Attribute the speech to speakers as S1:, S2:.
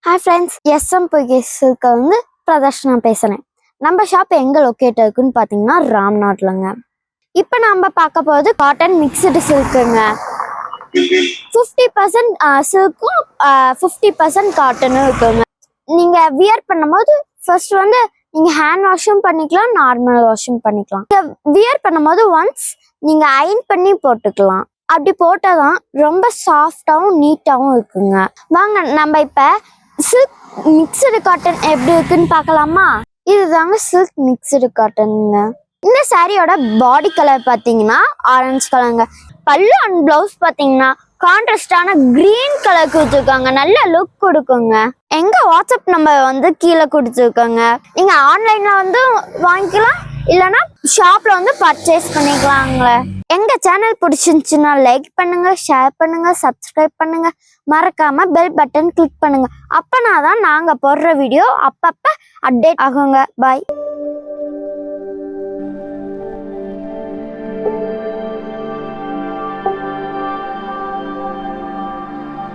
S1: Hi friends, SM Silk வந்து பிரதர்ஷனா பேசுறேன். நம்ம ஷாப் எங்க லொகேட் இருக்குன்னு பாத்தீங்கன்னா ராம்நாட்லங்க. இப்போ நம்ம பார்க்க போறது காட்டன் மிக்ஸ்டு சில்க்குங்க. 50% சில்க்கும் 50% காட்டனும் இருக்குங்க. நீங்க வியர் பண்ணும்போது ஃபர்ஸ்ட் வந்து நீங்க ஹேண்ட் வாஷும் பண்ணிக்கலாம், நார்மல் வாஷும் பண்ணிக்கலாம். வியர் பண்ணும்போது ஒன்ஸ் நீங்க அயன் பண்ணி போட்டுக்கலாம். அப்படி போட்டாதான் ரொம்ப சாஃப்டாகவும் நீட்டாகவும் இருக்குங்க. வாங்க நம்ம இப்ப சில்க் மிக்சடு காட்டன் எப்படி இருக்குன்னு பார்க்கலாமா? இதுதாங்க சில்க் மிக்சடு காட்டனுங்க. இந்த சாரியோட பாடி கலர் பார்த்தீங்கன்னா ஆரஞ்சு கலருங்க. பல்லு அண்ட் பிளவுஸ் பார்த்தீங்கன்னா கான்ட்ராஸ்டான கிரீன் கலர் கொடுத்துருக்காங்க. நல்ல லுக் கொடுக்குங்க. எங்க வாட்ஸ்அப் நம்பர் வந்து கீழே கொடுத்துருக்காங்க. நீங்க ஆன்லைன்ல வந்து வாங்கிக்கலாம், இல்லைன்னா ஷாப்ல வந்து பர்ச்சேஸ் பண்ணிக்கலாங்களே. எங்க சேனல் பிடிச்சிருந்துச்சுன்னா லைக் பண்ணுங்க, ஷேர் பண்ணுங்க, சப்ஸ்கிரைப் பண்ணுங்க, மறக்காம பெல் பட்டன் கிளிக் பண்ணுங்க. அப்பனாதான் நாங்க போடுற வீடியோ அப்பப்ப அப்டேட் ஆகுங்க. பாய்.